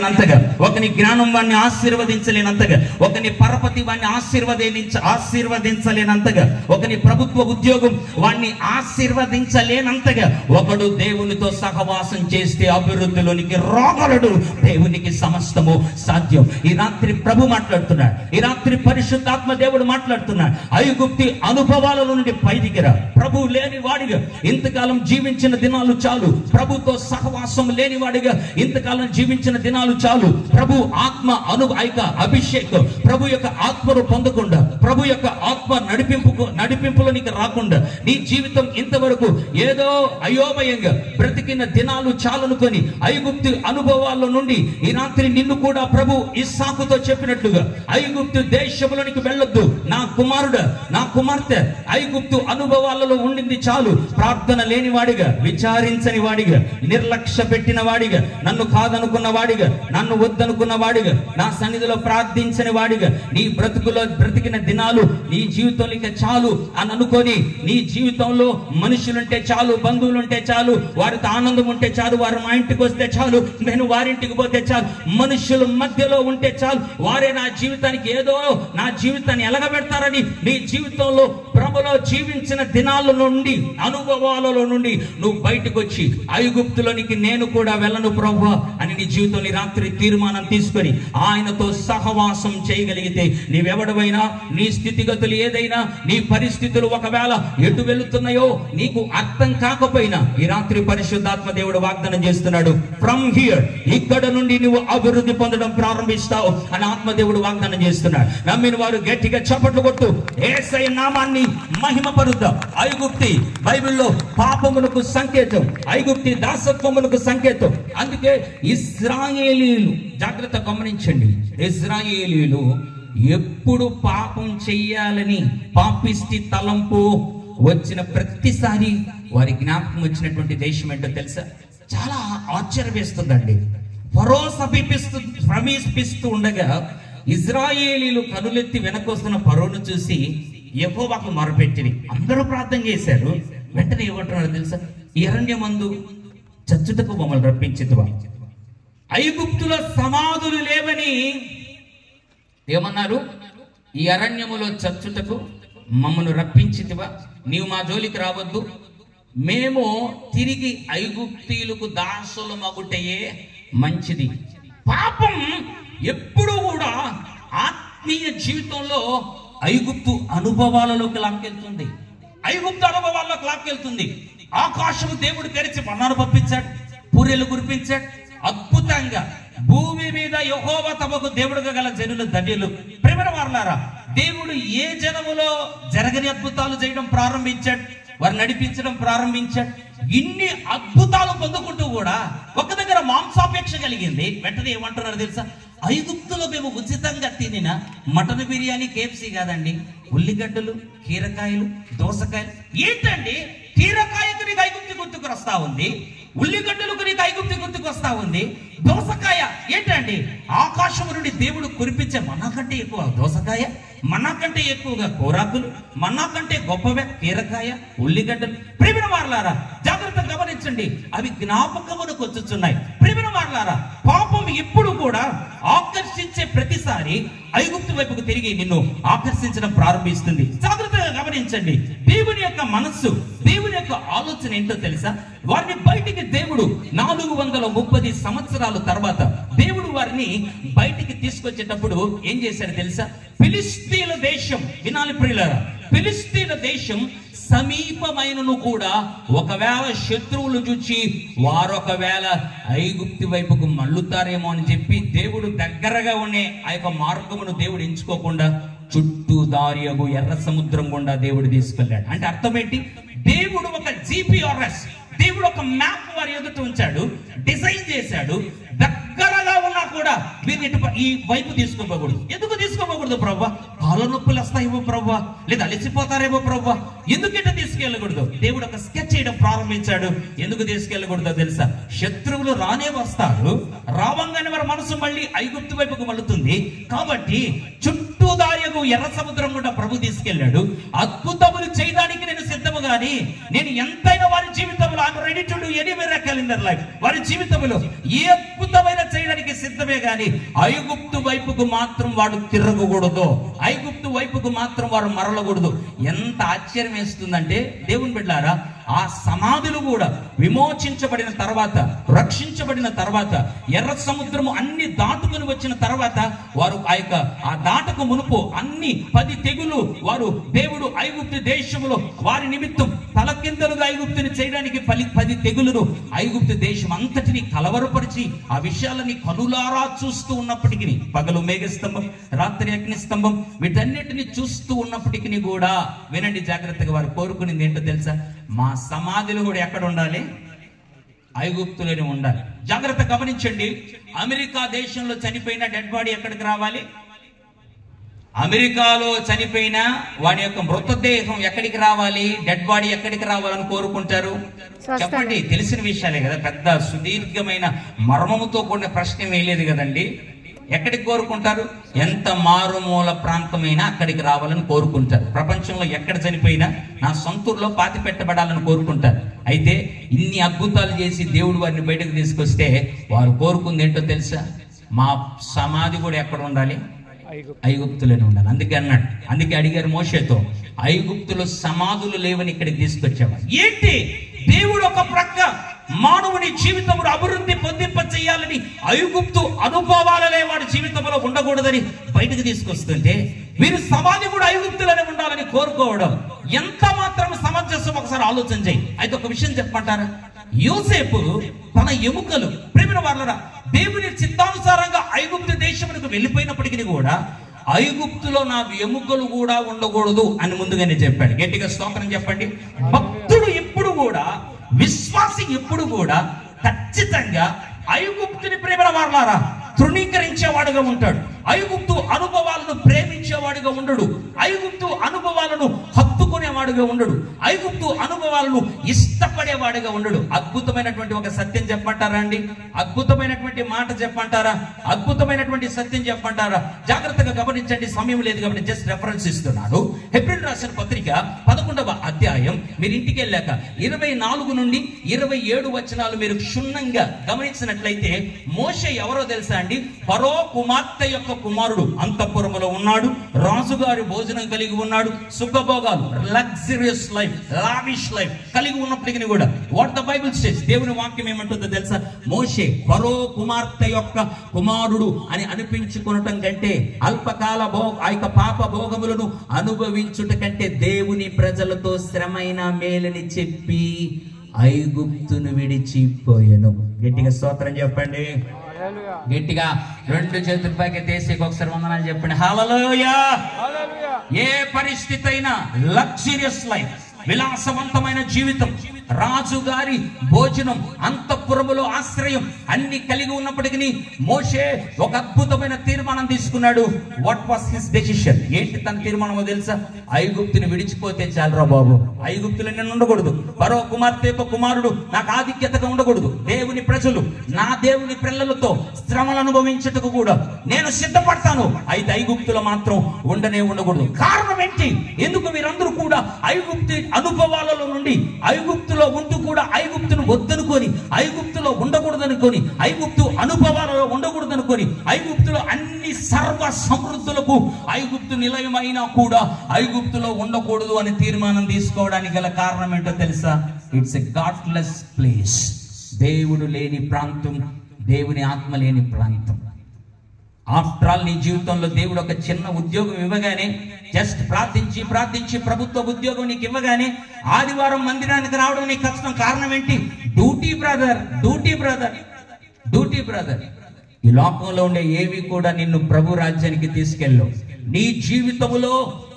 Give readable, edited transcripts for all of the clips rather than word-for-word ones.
అంతగా ఒకని జ్ఞానం వాడిని ఆశీర్వదించలేనంతగా, ఒకని పరపతి వాడిని ఆశీర్వదించలేనంతగా, ఒకని ప్రభుత్వ ఉద్యోగం వాడిని ఆశీర్వదించలేనంతగా, ఒకడు దేవునితో సహవాసం చేస్తే అభివృద్ధిలోనికి రాగలడు. దేవునికి సమస్తము సాధ్యం. ఈ రాత్రి ప్రభు మాట్లాడుతున్నాడు, ఈ రాత్రి పరిశుద్ధాత్మ దేవుడు మాట్లాడుతున్నాడు. ఐగుప్తి అనుభవాల నుండి పైదికి రా. ప్రభు లేని వాడిగా ఇంతకాలం జీవించిన దినాలు చాలు. ప్రభుతో సహవాసం లేని వాడిగా ఇంతకాలం జీవించిన దినాలు చాలు. ప్రభు ఆత్మ అభిషేకం, ప్రభు యొక్క ఆత్మను పొందకుండా, ప్రభు యొక్క ఆత్మ నడిపింపులో నీకు రాకుండా నీ జీవితం ఇంతవరకు ఏదో అయోమయంగా బ్రతికిన దినాలు చాలనుకొని ఐగుప్తు అనుభవాల్లో నుండి ఈ రాత్రి నిన్ను కూడా ప్రభు ఇస్సాకుతో చెప్పినట్లుగా ఐగుప్తు దేశంలోనికి వెళ్ళొద్దు నా కుమారుడు, నా కుమార్తె. ఐగుప్తు అనుభవాలలో ఉండింది చాలు. ప్రార్థన లేని వాడిగా, విచారించని వాడిగా, నిర్లక్ష్య పెట్టిన వాడిగా, నన్ను కాదనుకున్న వాడిగా, నన్ను వద్దనుకున్న వాడిగా, నా సన్నిధిలో ప్రార్థించని వాడిగా నీ బ్రతుకులో బ్రతికిన దినాలు నీ జీవితంలో చాలు అని అనుకొని నీ జీవితంలో మనుషులుంటే చాలు, బంధువులుంటే చాలు, వారితో ఆనందం ఉంటే చాలు, వారు మా ఇంటికి వస్తే చాలు, నేను వారింటికి పోతే చాలు, మనుషుల మధ్యలో ఉంటే చాలు, వారే నా జీవితానికి ఏదో నా జీవితాన్ని ఎలగబెడతారని నీ జీవితంలో ప్రభులో జీవించిన దినాల నుండి, అనుభవాలలో నుండి నువ్వు బయటకు వచ్చి ఐగుప్తులోనికి నేను కూడా వెళ్ళను ప్రభువా అని నీ జీవితంలో రాత్రి తీర్మానం తీసుకొని ఆయనతో సహవాసం చేయగలిగితే నీవెవడవైనా, నీ స్థితిగతులు ఏదైనా, నీ పరిస్థితులు ఒకవేళ ఎటు వెళుతున్నాయో నీకు అర్థం కాకపోయినా ఈ రాత్రి పరిశుద్ధాత్మ దేవుడు వాగ్దానం చేస్తున్నాడు. ఫ్రమ్ హియర్, ఇక్కడ నుండి నువ్వు అభివృద్ధి పొందడం ప్రారంభిస్తావు అని ఆత్మదేవుడు వాగ్దానం చేస్తున్నాడు. నమ్మిన వారు గట్టిగా చప్పట్లు కొట్టు యేసయ్య నామాన్ని మహిమపరుద్దాం. ఐగుప్తి బైబిల్లో పాపమునకు సంకేతం, ఐగుప్తి దాసత్వమునకు సంకేతం. అందుకే ఇశ్రాయేలీయులు, జాగ్రత్త గమనించండి, ఇశ్రాయేలీయులు ఎప్పుడు పాపం చెయ్యాలని పాపిష్టి తలంపు వచ్చిన ప్రతిసారి వారి జ్ఞాపకం వచ్చినటువంటి దేశం ఏంటో తెలుసా? చాలా ఆశ్చర్యం వేస్తుందండి. ఫరో సమీపిస్తూ ఉండగా ఇశ్రాయేలీయులు కనులెత్తి వెనకొస్తున్న ఫరోను చూసి యెహోవాకు మొరపెట్టిరి. అందరూ ప్రార్థన చేశారు. వెంటనే ఏమంటున్నారో తెలుసా? అరణ్యమందు చచ్చుటకు మమ్మల్ని రప్పించితివా, ఐగుప్తులో సమాధులు లేవని ఏమన్నారు? ఈ అరణ్యములో చచ్చుటకు మమ్మల్ని రప్పించితివా, నీవు మా జోలికి రావద్దు, మేము తిరిగి ఐగుప్తీయులకు దాసుల మగుటయే మంచిది. పాపం ఎప్పుడు కూడా ఆత్మీయ జీవితంలో ఐగుప్తు అనుభవాలలోకి లాక్కెళ్తుంది. ఐగుప్తు అనుభవాల్లోకి లాక్కెళ్తుంది. ఆకాశము దేవుడు తెరిచి మన్నాను పంపించాడు, పూరెలు కురిపించాడు. అద్భుతంగా భూమి మీద యెహోవా తమకు దేవుడుగా గల జనులు ధన్యులు. ప్రేమన వారలారా, దేవుడు ఏ జనములో జరగని అద్భుతాలు చేయడం ప్రారంభించాడు, వారు నడిపించడం ప్రారంభించాడు. ఇన్ని అద్భుతాలు పొందుకుంటూ కూడా ఒక దగ్గర మాంసాపేక్ష కలిగింది. వెంటనే ఏమంటున్నారు తెలుసా? ఐగుప్తులో మేము ఉచితంగా తినిన మటన్ బిర్యానీ కేఎఫ్సీ కాదండి, ఉల్లిగడ్డలు, కీరకాయలు, దోసకాయలు. ఏంటండి కీరకాయకు నీకు ఐగుప్తి గుర్తుకు వస్తా ఉంది, ఉల్లిగడ్డలకు నీకు ఐగుప్తి గుర్తుకు వస్తా ఉంది, దోసకాయ ఏంటండి? ఆకాశం నుండి దేవుడు కురిపించే మనకంటే ఎక్కువ దోసకాయ, మనకంటే ఎక్కువగా కూరాకులు, మనకంటే గొప్పవే కీరకాయ, ఉల్లిగడ్డలు. ప్రేమిన వారలారా, జాగ్రత్త గమనించండి, అవి జ్ఞాపకమునకు వచ్చుచున్నాయి. ప్రేమిన వారలారా, పాపం ఎప్పుడు కూడా ఆకర్షించే ప్రతిసారి ఐగుప్తు వైపుకు తిరిగి నిన్ను ఆకర్షించడం ప్రారంభిస్తుంది. జాగ్రత్తగా గమనించండి. దేవుని యొక్క మనస్సు, దేవుని యొక్క ఆలోచన ఏంటో తెలుసా? వారిని బయటికి దేవుడు 430 సంవత్సరాల తర్వాత దేవుడు వారిని బయటికి తీసుకొచ్చేటప్పుడు ఏం చేశారు తెలుసా? ఫిలిస్తీన్ల దేశం, వినాలి ప్రియులారా, ఫిలిస్తీన్ల దేశం సమీపమైనను కూడా ఒకవేళ శత్రువులు చూచి వారు ఒకవేళ ఐగుప్తు వైపుకు మళ్ళుతారేమో అని చెప్పి దేవుడు దగ్గరగా ఉండే ఆ యొక్క మార్గమును దేవుడు ఎంచుకోకుండా చుట్టూ దారియగు ఎర్ర సముద్రం గుండా దేవుడు తీసుకెళ్ళాడు. అంటే అర్థం ఏంటి? దేవుడు ఒక జిపిఆర్ఎస్, దేవుడు ఒక మ్యాప్ వారి ఎదుట ఉంచాడు, డిజైన్ చేశాడు. దగ్గరగా ఉన్నా కూడా వీరిని ఈ వైపు తీసుకోకూడదు. ఎందుకు తీసుకోకూడదు ప్రభువా? కాళ్ళ నొప్పులు వస్తాయేమో ప్రభువా, లేదా అలసిపోతారేమో ప్రభువా, ఎందుకంటే తీసుకెళ్ళకూడదు? దేవుడు ఒక స్కెచ్ చేయడం ప్రారంభించాడు. ఎందుకు తీసుకెళ్ళకూడదో తెలుసా? శత్రువులు రానే వస్తారు, రావంగానే వారి మనసు మళ్ళీ ఐగుప్తు వైపుకు మళ్ళుతుంది. కాబట్టి చుట్టూ మృత్యుదాయకు ఎర్ర సముద్రం కూడా ప్రభు తీసుకెళ్ళాడు. అద్భుతములు చేయడానికి నేను సిద్ధము గాని, నేను ఎంతైనా వారి జీవితంలో I'm ready to do any miracle in their life. వారి జీవితంలో ఏ అద్భుతమైన చేయడానికి సిద్ధమే గాని ఐగుప్తు వైపుకు మాత్రం వాడు తిరగకూడదు, ఐగుప్తు వైపుకు మాత్రం వారు మరలకూడదు. ఎంత ఆశ్చర్యం వేస్తుందంటే దేవుని బిడ్డలారా, ఆ సమాధులు కూడా విమోచించబడిన తర్వాత, రక్షించబడిన తర్వాత, ఎర్ర సముద్రము అన్ని దాటుకుని వచ్చిన తర్వాత వారు ఆ దాటకు మునుపు అన్ని 10 తెగులు వారు దేవుడు ఐగుప్తు దేశంలో వారి నిమిత్తం తలకిందలుగా ఐగుప్తుని చేయడానికి 10 తెగులను ఐగుప్తు దేశం అంతటిని కలవరపరిచి ఆ విషయాలని కనులారా చూస్తూ ఉన్నప్పటికీ, పగలు మేఘస్తంభం, రాత్రి అగ్నిస్తంభం, వీటన్నిటిని చూస్తూ ఉన్నప్పటికీ కూడా వినండి జాగ్రత్తగా, వారు కోరుకునేది ఏంటో తెలుసా? మా సమాధులు కూడా ఎక్కడ ఉండాలి? ఐగుప్తులోనే ఉండాలి. జాగ్రత్త గమనించండి. అమెరికా దేశంలో చనిపోయిన డెడ్ బాడీ ఎక్కడికి రావాలి? అమెరికాలో చనిపోయిన వాడి యొక్క మృతదేహం ఎక్కడికి రావాలి? డెడ్ బాడీ ఎక్కడికి రావాలని కోరుకుంటారు? చెప్పండి, తెలిసిన విషయాలే కదా, పెద్ద సుదీర్ఘమైన మర్మముతో కూడిన ప్రశ్న వేయలేదు కదండి. ఎక్కడికి కోరుకుంటారు? ఎంత మారుమూల ప్రాంతమైనా అక్కడికి రావాలని కోరుకుంటారు. ప్రపంచంలో ఎక్కడ చనిపోయినా నా సొంతూరులో పాతి పెట్టబడాలని కోరుకుంటారు. అయితే ఇన్ని అద్భుతాలు చేసి దేవుడు వారిని బయటకు తీసుకొస్తే వారు కోరుకుంది ఏంటో తెలుసా? మా సమాధి కూడా ఎక్కడ ఉండాలి? ఐగుప్తులోనే ఉండాలి. అందుకే అడిగారు మోషేతో, ఐగుప్తులో సమాధులు లేవని ఇక్కడికి తీసుకొచ్చావా? ఏంటి దేవుడు ఒక ప్రక్క మానవుని జీవితంలో అభివృద్ధి పొందింప చేయాలని ఐగుప్తు అనుభవాలనే వాడి జీవితంలో ఉండకూడదని బయటకు తీసుకొస్తుంటే మీరు సమాధి కూడా ఐగుప్తులోనే ఉండాలని కోరుకోవడం ఎంత మాత్రం సమంజసం? ఒకసారి ఆలోచన చేయి. అయితే ఒక విషయం చెప్పమంటారా? యోసేపు తన ఎముకలు, ప్రేమిన వాళ్ళరా, దేవుని చిత్తానుసారంగా ఐగుప్తు దేశమునకు వెళ్ళిపోయినప్పటికీ కూడా ఐగుప్తులో నా ఎముకలు కూడా ఉండకూడదు అని ముందుగానే చెప్పాడు. గట్టిగా స్తోత్రం చెప్పండి. భక్తుడు ఎప్పుడు కూడా, విశ్వాసి ఎప్పుడు కూడా ఖచ్చితంగా ఐగుప్తుని ప్రేమల వాళ్ళారా తృణీకరించేవాడుగా ఉంటాడు. ఐగుప్తు అనుభవాలను ప్రేమించేవాడుగా ఉండడు. ఐగుప్తు అనుభవాలను హత్తుకునేవాడుగా ఉండడు. ఐగుప్తు అనుభవాలను ఇష్టపడేవాడుగా ఉండడు. అద్భుతమైనటువంటి ఒక సత్యం చెప్పమంటారా అండి? అద్భుతమైనటువంటి మాట చెప్పమంటారా? అద్భుతమైనటువంటి సత్యం చెప్పమంటారా? జాగ్రత్తగా గమనించండి, సమయం లేదు కాబట్టి జస్ట్ రెఫరెన్స్ ఇస్తున్నాను. హెబ్రీయులకు రాసిన పత్రిక 11వ అధ్యాయం మీరు ఇంటికి వెళ్ళాక 24 నుండి 27 వచనాలు మీరు క్షుణ్ణంగా గమనించినట్లయితే, మోషే ఎవరో తెలుసా అండి? ఫరో కుమార్తె యొక్క కుమారుడు. అంతఃపురములో ఉన్నాడు, రాజుగారి భోజనం కలిగి ఉన్నాడు, సుఖభోగాలు, లగ్జరియస్ లైఫ్, లావిష్ లైఫ్ కలిగి ఉన్నప్పటికీ కూడా వాట్ ద బైబిల్ సేస్, దేవుని వాక్యం ఏమంటుందో తెలుసా? మోషే ఫరో కుమార్తె యొక్క కుమారుడు అని అనిపించుకోవటం కంటే, అల్పకాల ఆ యొక్క పాప భోగములను అనుభవించుట కంటే దేవుని ప్రజలతో శ్రమైన మేలని చెప్పి ఐగుప్తును విడిచిపోయెను. గట్టిగా స్తోత్రం చెప్పండి. గట్టిగా 2 చేతుల పైకి తీసి ఒకసారి వందనాలు చెప్పండి. హల్లెలూయా. ఏ పరిస్థితి అయినా లగ్జరియస్ లైఫ్, విలాసవంతమైన జీవితం, రాజుగారి భోజనం, అంతఃపురములో ఆశ్రయం అన్ని కలిగి ఉన్నప్పటికీ మోషే ఒక అద్భుతమైన తీర్మానం తీసుకున్నాడు. What was his decision? ఏంటి తన తీర్మానమో తెలుసా? ఐగుప్తుని విడిచిపోతే చాలురా బాబు, ఐగుప్తులో నేను ఉండకూడదు. ఫరో కుమార్తె యొక్క కుమారుడు నాకు ఆధిక్యతగా ఉండకూడదు. దేవుని ప్రజలు నా దేవుని పిల్లలతో శ్రమలు అనుభవించటకు కూడా నేను సిద్ధపడతాను. అయితే ఐగుప్తులో మాత్రం ఉండకూడదు. కారణం ఏంటి? ఎందుకు మీరందరూ కూడా ఐగుప్తు అనుభవాలలో నుండి, ఐగుప్తులో ఉంటూ కూడా ఐగుప్తును వద్దనుకొని, ఐగుప్తులో ఉండకూడదనుకొని, ఐగుప్తు అనుభవాలలో ఉండకూడదనుకొని, ఐగుప్తులో అన్ని సర్వ సమృద్ధులకు ఐగుప్తు నిలయమైనా కూడా ఐగుప్తులో ఉండకూడదు అని తీర్మానం తీసుకోవడానికి గల కారణం ఏంటో తెలుసా? It's a godless place. దేవుడు లేని ప్రాంతం, దేవుని ఆత్మ లేని ప్రాంతం. ఆఫ్టర్ ఆల్ నీ జీవితంలో దేవుడు ఒక చిన్న ఉద్యోగం ఇవ్వగానే, జస్ట్ ప్రార్థించి ప్రభుత్వ ఉద్యోగం నీకు ఇవ్వగానే ఆదివారం మందిరానికి రావడం నీకు కష్టం. కారణం ఏంటి? Duty brother. ఈ లోకంలో ఉండే ఏవి కూడా నిన్ను ప్రభు రాజ్యానికి తీసుకెళ్ళవు. నీ జీవితములో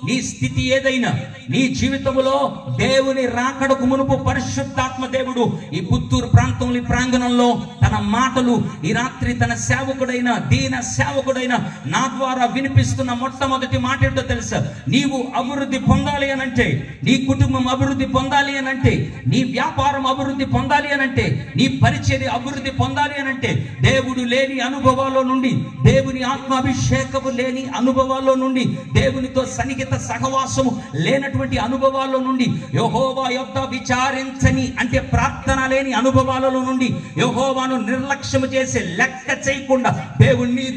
నీ స్థితి ఏదైనా, నీ జీవితంలో దేవుని రాకడకు మునుపు పరిశుద్ధాత్మ దేవుడు ఈ పుత్తూరు ప్రాంతంలో, ఈ ప్రాంగణంలో తన మాటలు ఈ రాత్రి తన సేవకుడైన, దీన సేవకుడైన నా ద్వారా వినిపిస్తున్న మొట్టమొదటి మాట ఏంటో తెలుసా? నీవు అభివృద్ధి పొందాలి అనంటే, నీ కుటుంబం అభివృద్ధి పొందాలి అనంటే, నీ వ్యాపారం అభివృద్ధి పొందాలి అనంటే, నీ పరిచర్య అభివృద్ధి పొందాలి అనంటే, దేవుడు లేని అనుభవాల్లో నుండి, దేవుని ఆత్మాభిషేకము లేని అనుభవాల్లో నుండి, దేవునితో సన్నిహిత సహవాసము లేనటువంటి అనుభవాల్లో నుండి, యెహోవా యొద్ద విచారించని అంటే ప్రార్థన లేని అనుభవాలలో నుండి, యెహోవాను నిర్లక్ష్యము చేసి లెక్క చేయకుండా,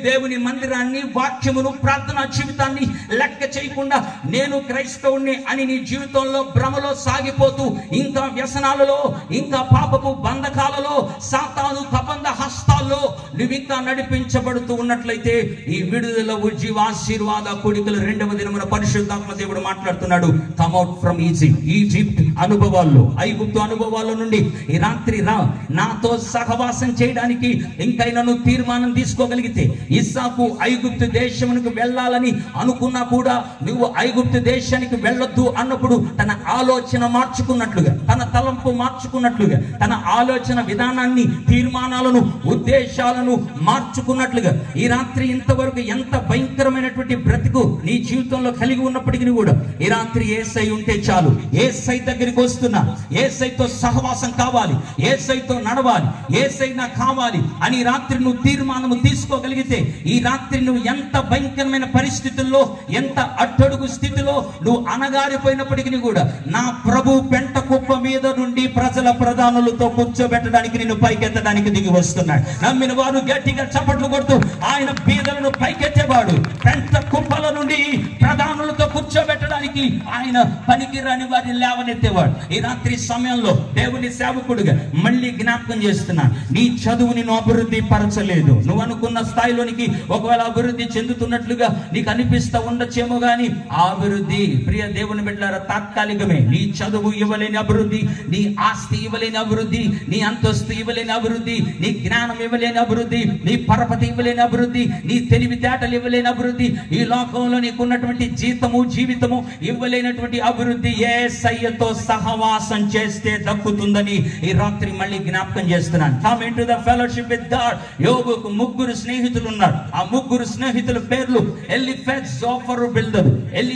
దేవుని మందిరాన్ని, వాక్యమును, ప్రార్థనా జీవితాన్ని లెక్క చేయకుండా నేను క్రైస్తవుణ్ణి అని నీ జీవితంలో భ్రమలో సాగిపోతూ ఇంకా వ్యసనాలలో, ఇంకా పాపపు బంధకాలలో, సాతాను కబంధ హస్తాల్లో నువ్వు ఇంకా నడిపించబడుతూ ఉన్నట్లయితే ఈ విడుదల ఉజ్జీవ ఆశీర్వాద కూడికలు 2వ దినమున పరిశుద్ధాత్మ దేవుడు మాట్లాడుతున్నాడు. కమ్అట్ ఫ్రమ్ ఈజిప్ట్ అనుభవాల్లో, ఐగుప్తు అనుభవాల్లో నుండి ఈ రాత్రి రా, నాతో సహవాసం చేయడానికి ఇంకైనా నువ్వు తీర్మానం తీసుకోగలిగితే, ఇస్సాకు ఐగుప్తు దేశమునకు వెళ్ళాలని అనుకున్నా కూడా నువ్వు ఐగుప్తు దేశానికి వెళ్ళొద్దు అన్నప్పుడు తన ఆలోచన మార్చుకున్నట్లుగా, తన తలంపు మార్చుకున్నట్లుగా, తన ఆలోచన విధానాన్ని, తీర్మానాలను, ఉద్దేశాలను మార్చుకున్నట్లుగా ఈ రాత్రి ఇంతవరకు ఎంత భయంకరమైనటువంటి బ్రతుకు నీ జీవితంలో కలిగి ఉన్నప్పటికీ కూడా ఈ రాత్రి యేసై ఉంటే చాలు, యేసై దగ్గరికి వస్తున్నా, యేసైతో సహవాసం కావాలి, యేసైతో నడవాలి, యేసై నాకు కావాలి అని ఈ రాత్రి నువ్వు తీర్మానము తీసుకోగలిగితే, ఈ రాత్రి నువ్వు ఎంత భయంకరమైన పరిస్థితుల్లో, ఎంత అట్టడుగు స్థితిలో నువ్వు అనగారిపోయినప్పటికీ కూడా నా ప్రభు పెంట కుప్ప మీద నుండి ప్రజల ప్రధానులతో కూర్చోబెట్టడానికి నిన్ను పైకెత్తడానికి దిగి వస్తున్నాడు. నమ్మిన వారు గట్టిగా చప్పట్లు కొడుతూ ఆయన బీదలను పైకెత్తేవాడు. పెంట కుప్పల నుండి ప్రధానులతో కూర్చోబెట్టడానికి ఆయన పనికిరాని వారిని లేవనెత్తేవాడు. ఈ రాత్రి సమయంలో దేవుని సేవకుడిగా మళ్ళీ జ్ఞాపకం చేస్తున్నా, నీ చదువు నిన్ను అభివృద్ధి పరచలేదు. నువ్వు అనుకున్న స్థాయిలోనికి ఒకవేళ అభివృద్ధి చెందుతున్నట్లుగా నీకు అనిపిస్తా ఉండొచ్చేమో గాని ఆ అభివృద్ధి ప్రియ దేవుని బిడ్డలారా తాత్కాలికమే. నీ చదువు ఇవ్వలేని అభివృద్ధి, నీ ఆస్తి ఇవ్వలేని అభివృద్ధి, నీ అంతస్తు ఇవ్వలేని అభివృద్ధి, నీ జ్ఞానం ఇవ్వలేని అభివృద్ధి, నీ పరపతి ఇవ్వలేని అభివృద్ధి, నీ తెలివితేటలు ఇవ్వలేని అభివృద్ధి, ఈ లోకంలో నీకున్నటువంటి జీతము జీవితము ఇవ్వలేనటువంటి అభివృద్ధి యేసయ్యతో సహవాసం చేస్తే దక్కుతుందని ఈ రాత్రి మళ్ళీ జ్ఞాపకం చేస్తున్నాను. Come into the fellowship with God. యోబుకు 3 స్నేహితులు ఉన్నారు. ఆ 3 స్నేహితుల పేర్లు ఎలీఫజ్, జోఫరు, బిల్దదు.